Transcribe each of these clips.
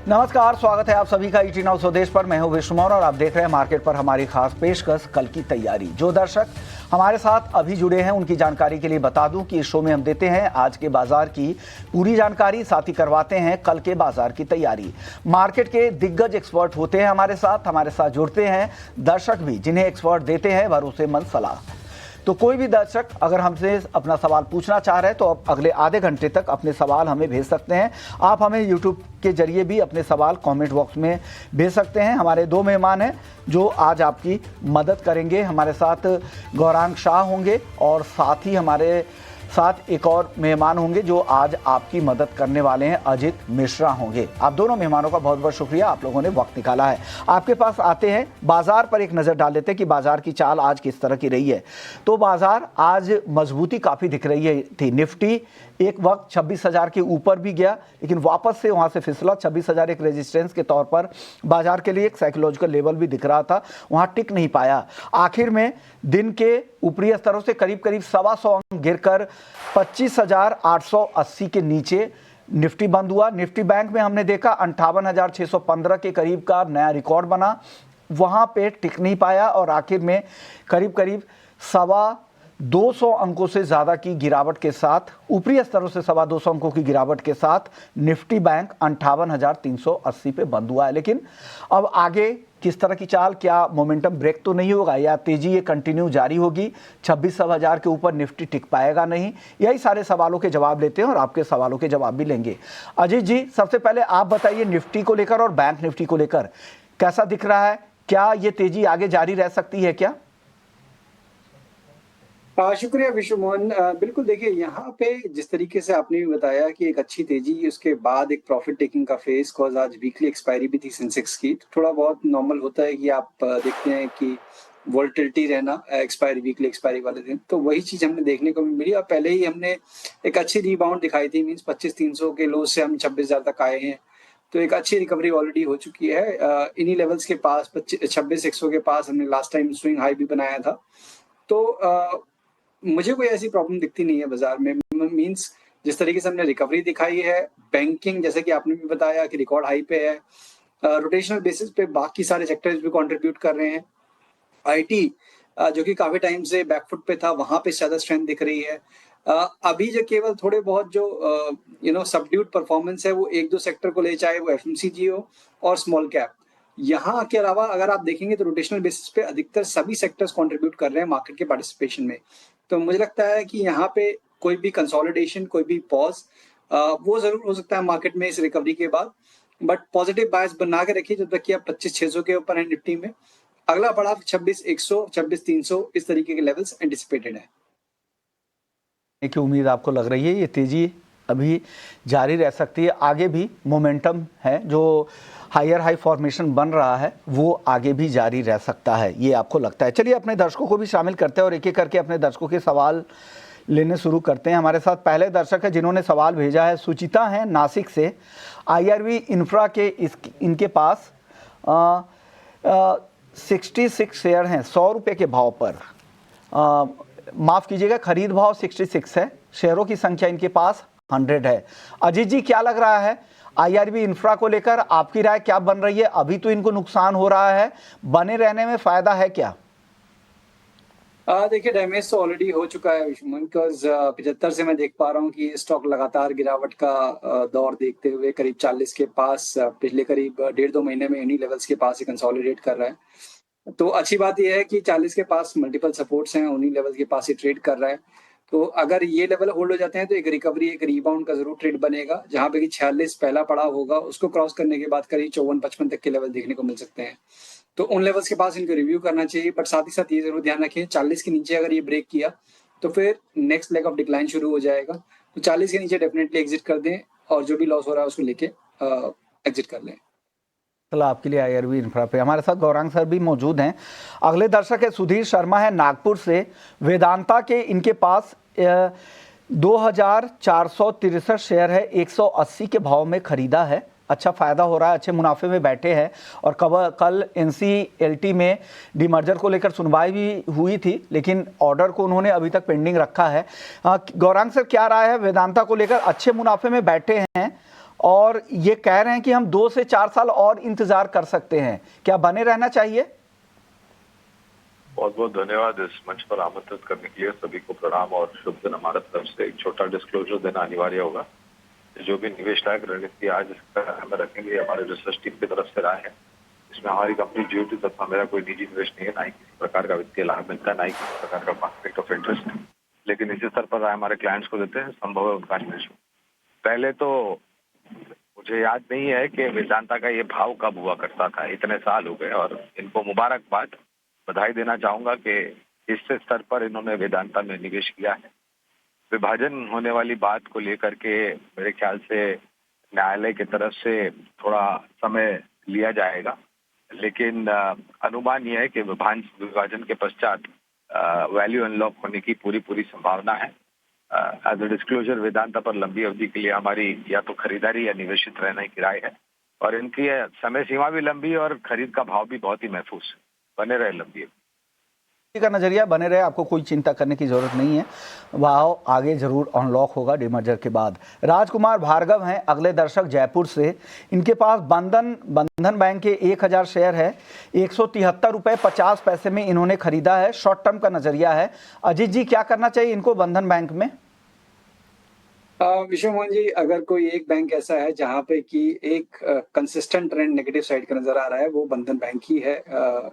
नमस्कार, स्वागत है आप सभी का ईटी नाउ स्वदेश पर। मैं हूं विश्वमोहन और आप देख रहे हैं मार्केट पर हमारी खास पेशकश कल की तैयारी। जो दर्शक हमारे साथ अभी जुड़े हैं उनकी जानकारी के लिए बता दूं कि इस शो में हम देते हैं आज के बाजार की पूरी जानकारी, साथ ही करवाते हैं कल के बाजार की तैयारी। मार्केट के दिग्गज एक्सपर्ट होते हैं हमारे साथ जुड़ते हैं दर्शक भी, जिन्हें एक्सपर्ट देते हैं भरोसेमंद सलाह। तो कोई भी दर्शक अगर हमसे अपना सवाल पूछना चाह रहे हैं तो आप अगले आधे घंटे तक अपने सवाल हमें भेज सकते हैं। आप हमें यूट्यूब के जरिए भी अपने सवाल कमेंट बॉक्स में भेज सकते हैं। हमारे दो मेहमान हैं जो आज आपकी मदद करेंगे। हमारे साथ गौरांग शाह होंगे और साथ ही हमारे साथ एक और मेहमान होंगे जो आज आपकी मदद करने वाले हैं, अजित मिश्रा होंगे। आप दोनों मेहमानों का बहुत बहुत शुक्रिया, आप लोगों ने वक्त निकाला है। आपके पास आते हैं, बाजार पर एक नज़र डाल लेते हैं कि बाजार की चाल आज किस तरह की रही है। तो बाजार आज मजबूती काफ़ी दिख रही थी। निफ्टी एक वक्त 26,000 के ऊपर भी गया, लेकिन वापस से वहां से फिसला। 26,000 एक रेजिस्टेंस के तौर पर बाजार के लिए एक साइकोलॉजिकल लेवल भी दिख रहा था, वहां टिक नहीं पाया। आखिर में दिन के ऊपरी स्तरों से करीब करीब 125 अंक गिरकर 25,880 के नीचे निफ्टी बंद हुआ। निफ्टी बैंक में हमने देखा 58,615 के करीब का नया रिकॉर्ड बना, वहां पे टिक नहीं पाया और आखिर में करीब करीब 250 अंकों से ज़्यादा की गिरावट के साथ, ऊपरी स्तरों से 250 अंकों की गिरावट के साथ निफ्टी बैंक 58,380 पे बंद हुआ है। लेकिन अब आगे किस तरह की चाल, क्या मोमेंटम ब्रेक तो नहीं होगा या तेजी ये कंटिन्यू जारी होगी? 26,000 के ऊपर निफ्टी टिक पाएगा नहीं? यही सारे सवालों के जवाब लेते हैं और आपके सवालों के जवाब भी लेंगे। अजीत जी, सबसे पहले आप बताइए, निफ्टी को लेकर और बैंक निफ्टी को लेकर कैसा दिख रहा है? क्या ये तेजी आगे जारी रह सकती है क्या? शुक्रिया विश्वमोहन। बिल्कुल, देखिए यहाँ पे जिस तरीके से आपने भी बताया कि एक अच्छी तेजी, उसके बाद एक प्रॉफिट टेकिंग का फेज, कॉज आज वीकली एक्सपायरी भी थी सेंसेक्स की, तो थोड़ा बहुत नॉर्मल होता है कि आप देखते हैं कि वोलेटिलिटी रहना एक्सपायरी, वीकली एक्सपायरी वाले दिन, तो वही चीज हमने देखने को भी मिली। और पहले ही हमने एक अच्छी रिबाउंड दिखाई थी, मीन्स 25,300 के लो से हम 26,000 तक आए हैं, तो एक अच्छी रिकवरी ऑलरेडी हो चुकी है। इन्हीं लेवल्स के पास 26,100 के पास हमने लास्ट टाइम स्विंग हाई भी बनाया था। तो मुझे कोई ऐसी प्रॉब्लम दिखती नहीं है बाजार में। मींस जिस तरीके से हमने रिकवरी दिखाई है, बैंकिंग जैसे कि आपने भी बताया कि रिकॉर्ड हाई पे है, रोटेशनल बेसिस पे बाकी सारे सेक्टर्स भी कंट्रीब्यूट कर रहे हैं। आईटी जो कि काफी टाइम से बैकफुट पे था, वहां पे ज्यादा स्ट्रेंथ दिख रही है। अभी जो केवल थोड़े बहुत जो सबड्यूड परफॉर्मेंस है वो एक दो सेक्टर को ले, चाहे वो एफएमसीजी हो और स्मॉल कैप। यहाँ के अलावा अगर आप देखेंगे तो रोटेशनल बेसिस पे अधिकतर सभी सेक्टर्स कंट्रीब्यूट कर रहे हैं मार्केट के पार्टिसिपेशन में। तो मुझे लगता है कि यहाँ पे कोई भी कंसोलिडेशन, कोई भी पॉज वो जरूर हो सकता है मार्केट में इस रिकवरी के बाद, बट पॉजिटिव बायस बना के रखिए जब तक कि आप 25,600 के ऊपर है निफ्टी में। अगला पड़ाव 26,100, 26,300 इस तरीके के लेवल्स एंटिसिपेटेड है। की उम्मीद आपको लग रही है ये तेजी अभी जारी रह सकती है? आगे भी मोमेंटम है, जो हायर हाई फॉर्मेशन बन रहा है वो आगे भी जारी रह सकता है, ये आपको लगता है? चलिए अपने दर्शकों को भी शामिल करते हैं और एक एक करके अपने दर्शकों के सवाल लेने शुरू करते हैं। हमारे साथ पहले दर्शक है जिन्होंने सवाल भेजा है, सुचिता हैं नासिक से। आईआरवी इंफ्रा के इनके पास 66 शेयर हैं 100 रुपये के भाव पर। माफ़ कीजिएगा, खरीद भाव 66 है, शेयरों की संख्या इनके पास 100 है। अजीत जी, क्या लग रहा है आईआरबी इंफ्रा को लेकर? आपकी राय क्या बन रही है? अभी तो इनको नुकसान हो रहा है, बने रहने में फायदा है क्या? देखिए, डैमेज तो ऑलरेडी हो चुका है विश्वमन, बिकॉज 75 से मैं देख पा रहा हूँ कि स्टॉक लगातार गिरावट का दौर देखते हुए करीब 40 के पास पिछले करीब 1.5-2 महीने में इन्हीं लेवल्स के पास ही कंसोलिडेट कर रहा है। तो अच्छी बात यह है कि 40 के पास मल्टीपल सपोर्ट्स हैं, उन्हीं लेवल के पास ही ट्रेड कर रहा है। तो अगर ये लेवल होल्ड हो जाते हैं तो एक रिकवरी, एक रीबाउंड का जरूर ट्रेड बनेगा, जहां पे कि 46 पहला पड़ाव होगा, उसको क्रॉस करने के बाद करीब 54-55 तक के लेवल देखने को मिल सकते हैं। तो उन लेवल्स के पास इनको रिव्यू करना चाहिए, बट साथ ही साथ ये जरूर ध्यान रखें 40 के नीचे अगर ये ब्रेक किया तो फिर नेक्स्ट लेग ऑफ डिक्लाइन शुरू हो जाएगा। तो 40 के नीचे डेफिनेटली एग्जिट कर दें और जो भी लॉस हो रहा है उसको लेके एग्जिट कर लें। आपके लिए आईआरबी इंफ्रा पे हमारे साथ गौरांग सर भी मौजूद हैं। अगले दर्शक है सुधीर शर्मा है नागपुर से। वेदांता के इनके पास 2,463 शेयर है, 180 के भाव में खरीदा है। अच्छा फायदा हो रहा है, अच्छे मुनाफे में बैठे हैं। और कल एनसीएलटी में डीमर्जर को लेकर सुनवाई भी हुई थी, लेकिन ऑर्डर को उन्होंने अभी तक पेंडिंग रखा है। गौरांग सर, क्या राय है वेदांता को लेकर? अच्छे मुनाफे में बैठे हैं और ये कह रहे हैं कि हम 2 से 4 साल और इंतजार कर सकते हैं, क्या बने रहना चाहिए? बहुत बहुत धन्यवाद इस मंच पर आमंत्रित करने के लिए। सभी को प्रणाम और शुभ दिन। हमारे तरफ से एक छोटा डिस्क्लोजर देना अनिवार्य होगा। जो भी निवेश लायक रणनीति आज हम रखेंगे, हमारे रिसर्च टीम की तरफ से राय है। इसमें हमारी कंपनी जीओटी तथा मेरा कोई निजी निवेश नहीं है, ना ही किसी प्रकार का वित्तीय लाभ मिलता है, ना ही किसी प्रकार का कॉन्फ्लिक्ट ऑफ इंटरेस्ट। लेकिन इसी स्तर पर राय हमारे क्लाइंट्स को देते हैं, संभव है उनका निवेश हो। पहले तो मुझे याद नहीं है कि वेदांता का ये भाव कब हुआ करता था, इतने साल हो गए, और इनको मुबारकबाद, बधाई देना चाहूंगा कि इस स्तर पर इन्होंने वेदांता में निवेश किया है। विभाजन होने वाली बात को लेकर के मेरे ख्याल से न्यायालय की तरफ से थोड़ा समय लिया जाएगा, लेकिन अनुमान यह है कि विभाजन के पश्चात वैल्यू अनलॉक होने की पूरी संभावना है। एज अ डिस्क्लोजर, वेदांता पर लंबी अवधि के लिए हमारी या तो खरीदारी या निवेशित रहने की राय है, और इनकी समय सीमा भी लंबी है और खरीद का भाव भी बहुत ही महफूज है। बने रहे लंबी अवधि का नजरिया बने रहे, आपको कोई चिंता करने की जरूरत नहीं है, भाव आगे जरूर अनलॉक होगा डिमर्जर के बाद। राजकुमार भार्गव हैं अगले दर्शक जयपुर से। इनके पास बंधन बैंक के 1000 शेयर है, 173 रुपये 50 पैसे में इन्होंने खरीदा है। शॉर्ट टर्म का नजरिया है। अजीत जी, क्या करना चाहिए इनको बंधन बैंक में? विश्व मोहन जी, अगर कोई एक बैंक ऐसा है जहाँ पे कि एक कंसिस्टेंट ट्रेंड नेगेटिव साइड का नजर आ रहा है, वो बंधन बैंक ही है।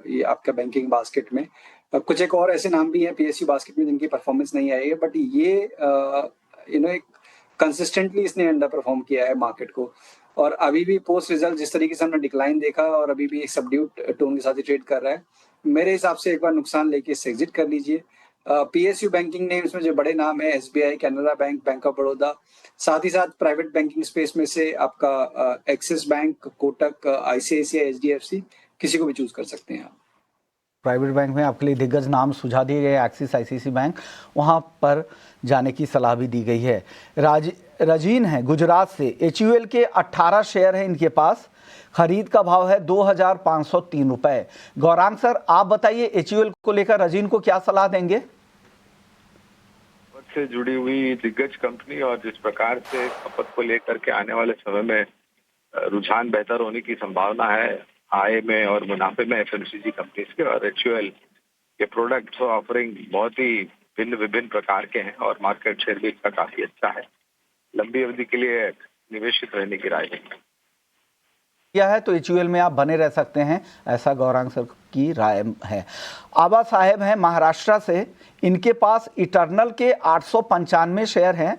ये आपका बैंकिंग बास्केट में कुछ एक और ऐसे नाम भी हैं पीएसयू बास्केट में जिनकी परफॉर्मेंस नहीं आई है, बट ये एक कंसिस्टेंटली इसने अंडर परफॉर्म किया है मार्केट को। और अभी भी पोस्ट रिजल्ट जिस तरीके से हमने डिक्लाइन देखा और अभी भी एक सबड्यूट टोन के साथ ही ट्रेड कर रहा है, मेरे हिसाब से एक बार नुकसान लेके इससे एग्जिट कर लीजिए। पीएसयू बैंकिंग ने इसमें जो बड़े नाम है SBI, Canara bank, bank of Baroda, साथ ही साथ प्राइवेट बैंकिंग स्पेस में से आपका axis bank, Kotak, ICICI, HDFC, किसी को भी चूज कर सकते हैं आप। प्राइवेट बैंक में आपके लिए दिग्गज नाम सुझा दिए गए, एक्सिस, आईसीआईसी बैंक, वहाँ पर जाने की सलाह भी दी गई है। रजीन है गुजरात से, एचयूएल के 18 शेयर हैं इनके पास, खरीद का भाव है 2503 रुपए। गौरांग सर, आप बताइए एचयूएल को लेकर रजीन को क्या सलाह देंगे? से जुड़ी हुई दिग्गज कंपनी और जिस प्रकार से खपत को लेकर के आने वाले समय में रुझान बेहतर होने की संभावना है आय में और मुनाफे में एफएमसीजी कंपनीज के, और एचयूएल के प्रोडक्ट्स और ऑफरिंग बहुत ही विभिन्न प्रकार के हैं और मार्केट शेयर भी इसका काफी अच्छा है। लंबी अवधि के लिए निवेशित रहने की राय है। यह है तो एचयूएल में आप बने रह सकते हैं, ऐसा गौरांग सर की राय है। आबा साहेब हैं महाराष्ट्र से, इनके पास इटर्नल के 895 शेयर हैं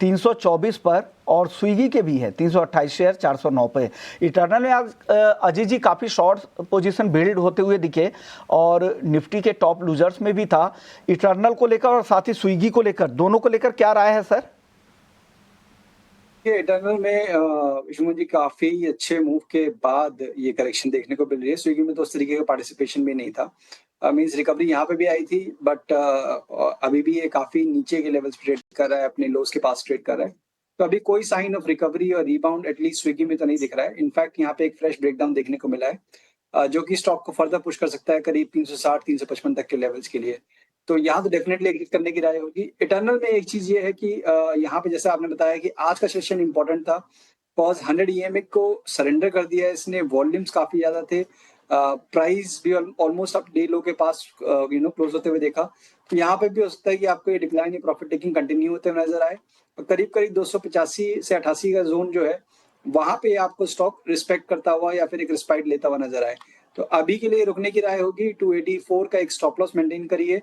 324 पर, और स्विगी के भी है 328 शेयर 409 पे। इटर्नल में आज अजीत जी काफ़ी शॉर्ट पोजीशन बिल्ड होते हुए दिखे और निफ्टी के टॉप लूजर्स में भी था। इटर्नल को लेकर और साथ ही स्विगी को लेकर, दोनों को लेकर क्या राय है सर? ये इटर्नल में विष्णु जी काफी अच्छे मूव के बाद ये करेक्शन देखने को मिल रही है। स्विगी में तो उस तरीके का पार्टिसिपेशन भी नहीं था, मींस रिकवरी यहाँ पे भी आई थी, बट अभी भी ये काफी नीचे के लेवल्स पे ट्रेड कर रहा है, अपने लोस के पास ट्रेड कर रहा है। तो अभी कोई साइन ऑफ रिकवरी और रिबाउंड एटलीस्ट स्विगी में तो नहीं दिख रहा है। इनफैक्ट यहाँ पे एक फ्रेश ब्रेकडाउन देखने को मिला है, जो कि स्टॉक को फर्दर पुश कर सकता है करीब 360-355 तक के लेवल्स के लिए। तो यहाँ तो डेफिनेटली एग्जिट करने की राय होगी। इटर्नल में एक चीज ये है कि यहाँ पे जैसा आपने बताया कि आज का सेशन इंपॉर्टेंट था, कॉज 100 ईएमए को सरेंडर कर दिया है इसने, वॉल्यूम्स काफी ज्यादा थे, प्राइस भी ऑलमोस्ट अब डे लो के पास क्लोज होते हुए देखा। तो यहाँ पे भी हो सकता है कि आपको ये डिक्लाइन, प्रॉफिट टेकिंग कंटिन्यू होते हुए नजर आए, और करीब करीब 285 से 88 का जोन जो है वहां पे आपको स्टॉक रिस्पेक्ट करता हुआ या फिर एक रिस्पाइट लेता हुआ नजर आए। तो अभी के लिए रुकने की राय होगी, 284 का एक स्टॉप लॉस मेंटेन करिए।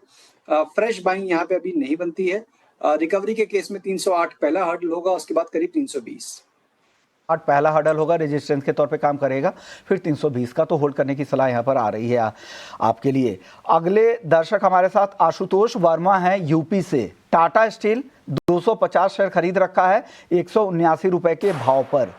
फ्रेश बाइंग यहाँ पे अभी नहीं बनती है। रिकवरी के केस में 308 पहला हर्डल होगा, उसके बाद करीब 320 पहला हर्डल होगा, रेजिस्टेंस के तौर पे काम करेगा, फिर 320 का तो होल्ड करने की सलाह यहाँ पर आ रही है आपके लिए। अगले दर्शक हमारे साथ आशुतोष वर्मा हैं यूपी से। टाटा स्टील 250 शेयर खरीद रखा है 179 रुपए के भाव पर।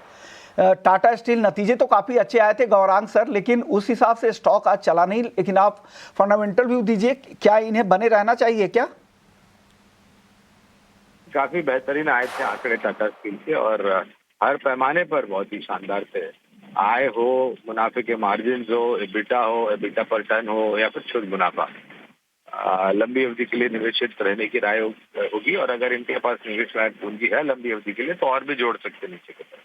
टाटा स्टील नतीजे तो काफ़ी अच्छे आए थे गौरांग सर, लेकिन उस हिसाब से स्टॉक आज चला नहीं, लेकिन आप फंडामेंटल व्यू दीजिए, क्या इन्हें बने रहना चाहिए क्या? काफी बेहतरीन आए थे आंकड़े टाटा स्टील के और हर पैमाने पर बहुत ही शानदार थे। आय हो, मुनाफे के मार्जिन हो, एबिटा पर टन हो या फिर शुद्ध मुनाफा, लंबी अवधि के लिए निवेशित रहने की राय होगी। और अगर इनके पास निवेश लायक पूंजी है लंबी अवधि के लिए तो और भी जोड़ सकते नीचे की तरफ।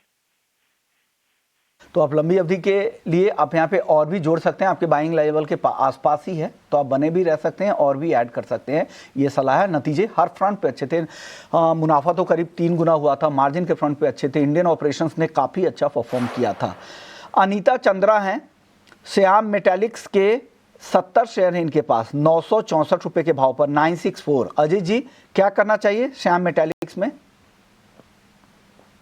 तो आप लंबी अवधि के लिए आप यहाँ पे और भी जोड़ सकते हैं, आपके बाइंग लेवल के आसपास ही है तो आप बने भी रह सकते हैं और भी ऐड कर सकते हैं, ये सलाह है। नतीजे हर फ्रंट पे अच्छे थे, मुनाफा तो करीब 3 गुना हुआ था, मार्जिन के फ्रंट पे अच्छे थे, इंडियन ऑपरेशंस ने काफ़ी अच्छा परफॉर्म किया था। अनीता चंद्रा हैं, श्याम मेटालिक्स के 70 शेयर हैं इनके पास, 964 रुपये के भाव पर, 964। अजय जी क्या करना चाहिए श्याम मेटालिक्स में?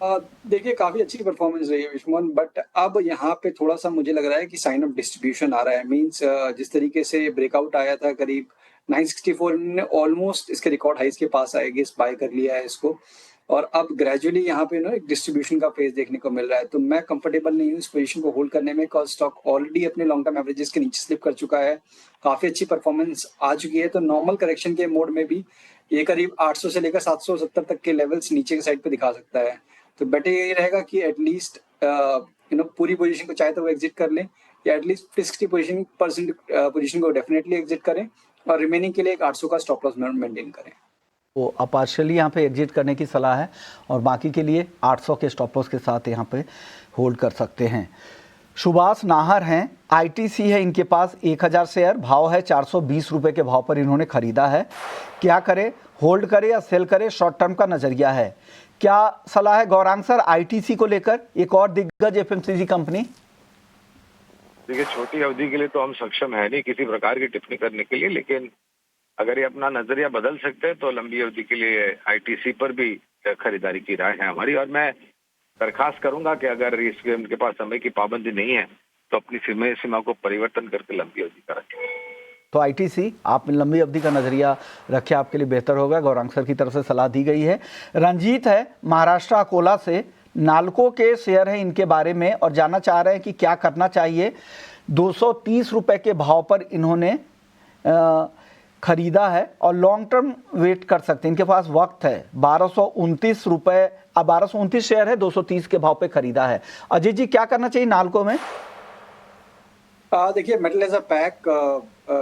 देखिए काफी अच्छी परफॉर्मेंस रही है विश्वमोहन, बट अब यहाँ पे थोड़ा सा मुझे लग रहा है कि साइन ऑफ डिस्ट्रीब्यूशन आ रहा है। मींस जिस तरीके से ब्रेकआउट आया था करीब 964 ने ऑलमोस्ट इसके रिकॉर्ड हाइस के पास आएगी, इस बाय कर लिया है इसको, और अब ग्रेजुअली यहाँ पे ना एक डिस्ट्रीब्यूशन का फेज देखने को मिल रहा है। तो मैं कंफर्टेबल नहीं हूँ इस पोजीशन को होल्ड करने में, कॉज स्टॉक ऑलरेडी अपने लॉन्ग टर्म एवरेजेस के नीचे स्लिप कर चुका है, काफी अच्छी परफॉर्मेंस आ चुकी है। तो नॉर्मल करेक्शन के मोड में भी ये करीब 800 से लेकर 770 तक के लेवल्स नीचे के साइड पे दिखा सकता है। तो बेटर यही रहेगा कि एटलीस्ट पूरी पोजीशन को चाहे तो वो एग्जिट कर लें, या एटलीस्ट 50% पोजीशन को डेफिनेटली एग्जिट करें, और रिमेनिंग के लिए एक 800 का स्टॉप लॉस मेंटेन करें। तो आप पार्शियली यहाँ पे एग्जिट करने की सलाह है और बाकी के लिए 800 के स्टॉप लॉस के साथ यहाँ पे होल्ड कर सकते हैं। सुभाष नाहर हैं, आईटीसी है इनके पास 1000 शेयर, भाव है 420 रुपये के भाव पर इन्होंने खरीदा है। क्या करें, होल्ड करें या सेल करें, शॉर्ट टर्म का नजरिया है, क्या सलाह है गौरांग सर आईटीसी को लेकर, एक और दिग्गज एफएमसीजी कंपनी? देखिए छोटी अवधि के लिए तो हम सक्षम है नहीं किसी प्रकार की टिप्पणी करने के लिए, लेकिन अगर ये अपना नजरिया बदल सकते हैं तो लंबी अवधि के लिए आईटीसी पर भी खरीदारी की राय है हमारी। और मैं दरखास्त करूंगा कि अगर इसके उनके पास समय की पाबंदी नहीं है तो अपनी सीमा को परिवर्तन करके लंबी अवधि का रखें। तो आईटीसी आप लंबी अवधि का नजरिया रखें, आपके लिए बेहतर होगा, गौरांग सर की तरफ से सलाह दी गई है। रंजीत है महाराष्ट्र अकोला से, नाल्को के शेयर हैं इनके बारे में और जानना चाह रहे हैं कि क्या करना चाहिए। 230 रुपये के भाव पर इन्होंने खरीदा है और लॉन्ग टर्म वेट कर सकते हैं, इनके पास वक्त है। 1229 रुपये, अब 1229 शेयर है, 230 के भाव पे खरीदा है। अजय जी क्या करना चाहिए नाल्को में? देखिए मेटल एज अ पैक,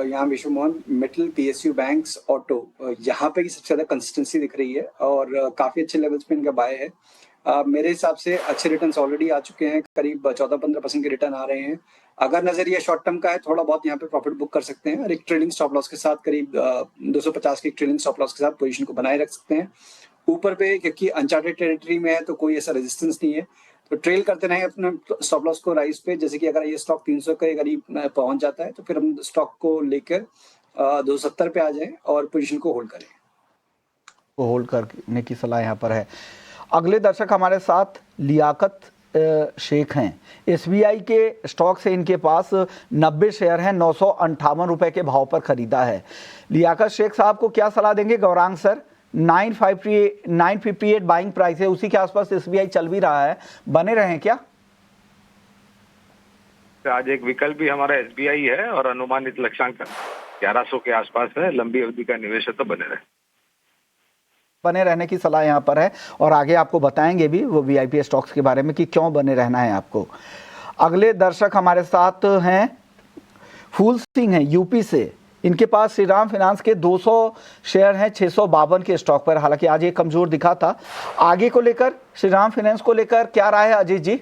यहाँ Vishwamohan metal, PSU banks, auto, यहाँ पे सबसे ज्यादा कंसिस्टेंसी दिख रही है और काफी अच्छे लेवल्स पे इनका बाय है। मेरे हिसाब से अच्छे रिटर्न्स ऑलरेडी आ चुके हैं, करीब 14-15% के रिटर्न आ रहे हैं। अगर नजरिया शॉर्ट टर्म का है, थोड़ा बहुत यहाँ पे प्रॉफिट बुक कर सकते हैं और एक ट्रेलिंग स्टॉप लॉस के साथ करीब 250 के ट्रेलिंग स्टॉप लॉस के साथ पोजीशन को बनाए रख सकते हैं। ऊपर पे क्योंकि अनचार्टेड टेरिटरी में है तो कोई ऐसा रेजिस्टेंस नहीं है, तो ट्रेल करते रहें अपने स्टॉप लॉस को राइज पे। जैसे कि अगर ये स्टॉक 300 के करीब पहुंच जाता है तो फिर हम स्टॉक को लेकर 270 पे आ जाएं और पोजीशन को होल्ड करें। को होल्ड करने की सलाह यहाँ पर है। अगले दर्शक हमारे साथ लियाकत शेख हैं, एसबीआई के स्टॉक से इनके पास 90 शेयर हैं, 958 रुपये के भाव पर खरीदा है। लियाकत शेख साहब को क्या सलाह देंगे गौरांग सर? 958 बाइंग प्राइस है, उसी के आसपास एसबीआई चल भी रहा है, बने रहें क्या? आज एक विकल्प भी हमारा एसबीआई है और अनुमानित लक्ष्यांकन 1100 के आसपास है, लंबी अवधि का निवेश है तो बने रहने की सलाह यहाँ पर है और आगे आपको बताएंगे भी वो वीआईपी स्टॉक्स के बारे में कि क्यों बने रहना है आपको। अगले दर्शक हमारे साथ हैं फूल सिंह हैं यूपी से, इनके पास श्रीराम फाइनेंस के 200 शेयर हैं 652 के स्टॉक पर, हालांकि आज ये कमजोर दिखा था। आगे को लेकर श्रीराम फाइनेंस को लेकर क्या राय है अजय जी?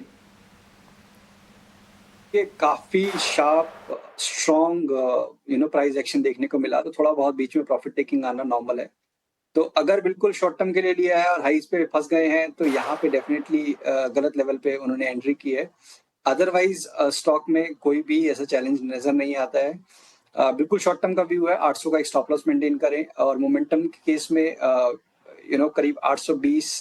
ये काफी शार्प स्ट्रॉन्ग प्राइस एक्शन देखने को मिला, तो थोड़ा बहुत बीच में प्रॉफिट टेकिंग आना नॉर्मल है। तो अगर बिल्कुल शॉर्ट टर्म के लिए लिया है और हाइस पे फंस गए हैं तो यहाँ पे डेफिनेटली गलत लेवल पे उन्होंने एंट्री की है। अदरवाइज स्टॉक में कोई भी ऐसा चैलेंज नजर नहीं आता है। बिल्कुल शॉर्ट टर्म का व्यू है, 800 का एक स्टॉप लॉस मेंटेन करें और मोमेंटम के केस में करीब 820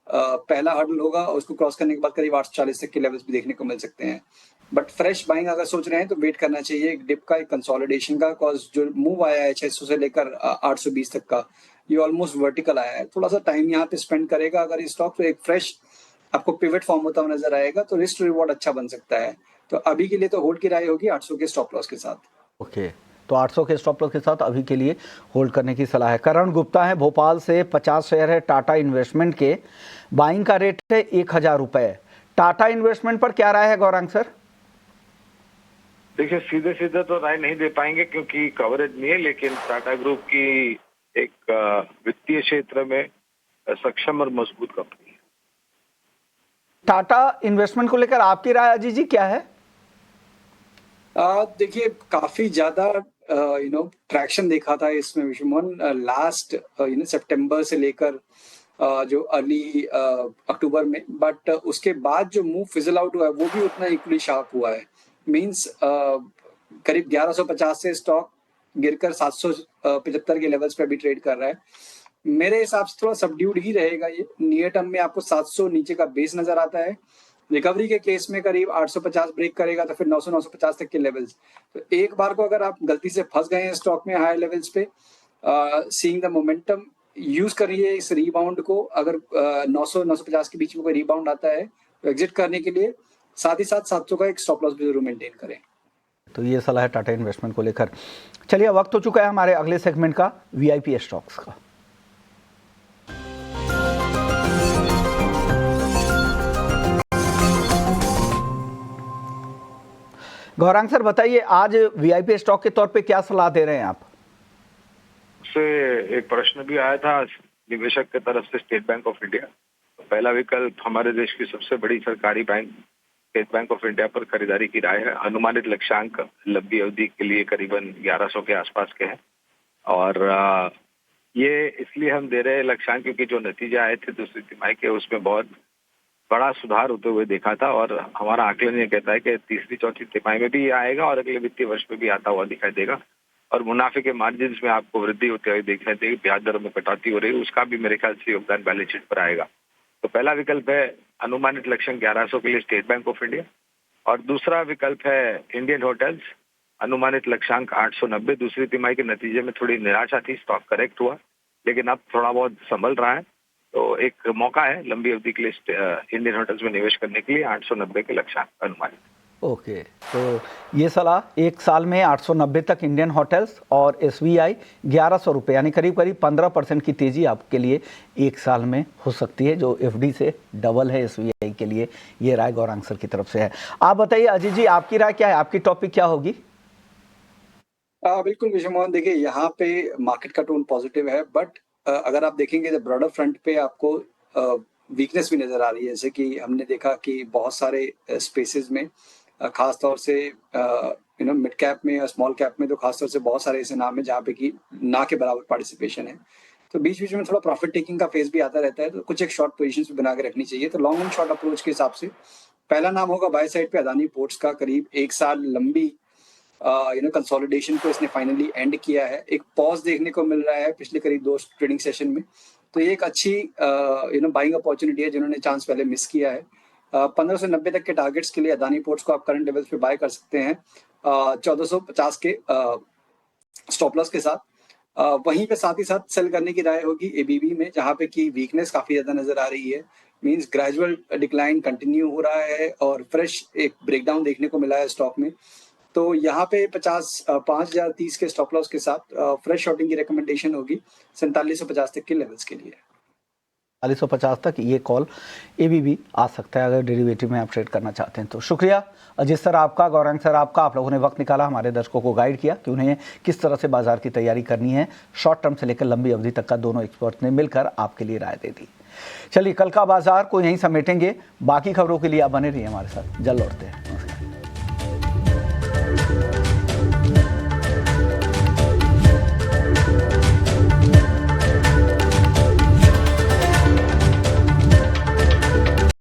पहला हर्डल होगा, उसको क्रॉस करने के बाद करीब 840 तक के लेवल्स भी देखने को मिल सकते हैं। बट फ्रेश बाइंग अगर सोच रहे हैं तो वेट करना चाहिए एक डिप का, एक कंसोलिडेशन का, कॉज जो मूव आया है 600 से लेकर 820 तक का, ये ऑलमोस्ट वर्टिकल आया है। थोड़ा सा टाइम यहाँ पे स्पेंड करेगा अगर ये स्टॉक, तो एक फ्रेश आपको पिवट फॉर्म होता हुआ नजर आएगा, तो रिस्क रिवॉर्ड अच्छा बन सकता है। तो अभी के लिए तो होल्ड की राय होगी 800 के स्टॉप लॉस के साथ। ओके, तो 800 के स्टॉप लॉस के साथ अभी के लिए होल्ड करने की सलाह है। करण गुप्ता है भोपाल से, 50 शेयर है टाटा इन्वेस्टमेंट के, बाइंग का रेट है 1000 रुपये। टाटा इन्वेस्टमेंट पर क्या राय है गौरांग सर? देखिए सीधे सीधे तो राय नहीं दे पाएंगे क्योंकि कवरेज नहीं है, लेकिन टाटा ग्रुप की एक वित्तीय क्षेत्र में सक्षम और मजबूत कंपनी है। टाटा इन्वेस्टमेंट को लेकर आपकी राय अजीत जी क्या है? देखिए काफी ज्यादा ट्रैक्शन देखा था इसमें विश्वमोहन लास्ट सितंबर से लेकर जो अर्ली अक्टूबर में, बट उसके बाद जो मूव फिजल आउट हुआ है वो भी उतना इक्वली शार्प हुआ है। मींस करीब 1150 से स्टॉक गिरकर 775 के लेवल्स पे भी ट्रेड कर रहा है। मेरे हिसाब से थोड़ा सबड्यूड ही रहेगा ये। नियर टर्म में आपको 700 नीचे का बेस नजर आता है। रिकवरी के केस में करीब 850 ब्रेक करेगा तो फिर 900-950 तक के लेवल्स। तो एक बार को अगर आप गलती से फंस गए हैं स्टॉक में हायर लेवल्स पे, सीइंग द मोमेंटम, यूज करिए इस रीबाउंड को। अगर 900-950 के बीच में कोई रीबाउंड आता है तो एग्जिट करने के लिए साथ ही साथ 700 का एक स्टॉप लॉस भी जरूर मेंटेन करें। तो ये सलाह है टाटा इन्वेस्टमेंट को लेकर। चलिए वक्त हो चुका है हमारे अगले सेगमेंट का, वीआईपी स्टॉक्स का। गौरांग सर बताइए, आज वीआईपी स्टॉक के तौर पे क्या सलाह दे रहे हैं आप? से एक प्रश्न भी आया था निवेशक की तरफ से स्टेट बैंक ऑफ इंडिया। पहला विकल्प हमारे देश की सबसे बड़ी सरकारी bank state bank of India पर खरीदारी की राय है। अनुमानित लक्ष्यांक लंबी अवधि के लिए करीबन 1100 के आसपास के हैं और ये इसलिए हम दे रहे हैं लक्ष्यांक क्योंकि जो नतीजे आए थे दूसरी तिमाही के उसमें बहुत बड़ा सुधार होते हुए देखा था और हमारा आकलन ये कहता है कि तीसरी चौथी तिमाही में भी ये आएगा और अगले वित्तीय वर्ष में भी आता हुआ दिखाई देगा और मुनाफे के मार्जिन में आपको वृद्धि होते हुए दिखाई देगी। ब्याज दरों में कटौती हो रही है, उसका भी मेरे ख्याल से योगदान बैलेंस शीट पर आएगा। तो पहला विकल्प है अनुमानित लक्ष्यांक 1100 के लिए स्टेट बैंक ऑफ इंडिया और दूसरा विकल्प है इंडियन होटल्स, अनुमानित लक्ष्यांक 890। दूसरी तिमाही के नतीजे में थोड़ी निराशा थी, स्टॉक करेक्ट हुआ लेकिन अब थोड़ा बहुत संभल रहा है, तो एक मौका है लंबी अवधि के लिए इंडियन होटल्स में निवेश करने के लिए 890 के लक्ष्यांक अनुमानित। ओके, तो ये सलाह एक साल में 890 तक इंडियन होटल्स और एसबीआई 1100 रुपये, यानी करीब करीब 15% की तेजी आपके लिए एक साल में हो सकती है, जो एफडी से डबल है एसबीआई के लिए। ये राय गौरांग सर की तरफ से है। आप बताइए अजीत जी, आपकी राय क्या है, आपकी टॉपिक क्या होगी? बिल्कुल विश्वमोहन, देखिए यहाँ पे मार्केट का टोन पॉजिटिव है, बट अगर आप देखेंगे ब्रॉडर फ्रंट पे आपको वीकनेस भी नजर आ रही है। जैसे कि हमने देखा कि बहुत सारे स्पेसेस में खास तौर से मिड कैप में या स्मॉल कैप में तो खास तौर से बहुत सारे ऐसे नाम है जहाँ पे कि ना के बराबर पार्टिसिपेशन है। तो बीच बीच में थोड़ा प्रॉफिट टेकिंग का फेज भी आता रहता है, तो कुछ एक शॉर्ट पोजीशंस भी बना के रखनी चाहिए। तो लॉन्ग एंड शॉर्ट अप्रोच के हिसाब से पहला नाम होगा बाय साइड पे अदानी पोर्ट्स का। करीब एक साल लंबी कंसोलिडेशन को इसने फाइनली एंड किया है। एक पॉज देखने को मिल रहा है पिछले करीब 2 ट्रेडिंग सेशन में, तो ये एक अच्छी बाइंग अपॉर्चुनिटी है जिन्होंने चांस पहले मिस किया है। 1590 तक के टारगेट्स के लिए अदानी पोर्ट्स को आप करंट लेवल्स पे बाय कर सकते हैं 1450 के स्टॉप लॉस के साथ। वहीं पे साथ ही साथ सेल करने की राय होगी एबीबी में, जहां पे की वीकनेस काफी ज्यादा नजर आ रही है। मींस ग्रेजुअल डिक्लाइन कंटिन्यू हो रहा है और फ्रेश एक ब्रेकडाउन देखने को मिला है स्टॉक में। तो यहाँ पे 5030 के स्टॉप लॉस के साथ फ्रेश शॉर्टिंग की रिकमेंडेशन होगी 4750 तक के लेवल्स के लिए। 4750 तक ये कॉल एबीबी आ सकता है अगर डेरिवेटिव में आप ट्रेड करना चाहते हैं तो। शुक्रिया अजीत सर आपका, गौरांग सर आपका, आप लोगों ने वक्त निकाला हमारे दर्शकों को गाइड किया कि उन्हें किस तरह से बाजार की तैयारी करनी है। शॉर्ट टर्म से लेकर लंबी अवधि तक का दोनों एक्सपर्ट ने मिलकर आपके लिए राय दे दी। चलिए कल का बाजार को यहीं समेटेंगे, बाकी खबरों के लिए आप बने रहिए हमारे साथ, जल्द लौटते हैं। नमस्कार।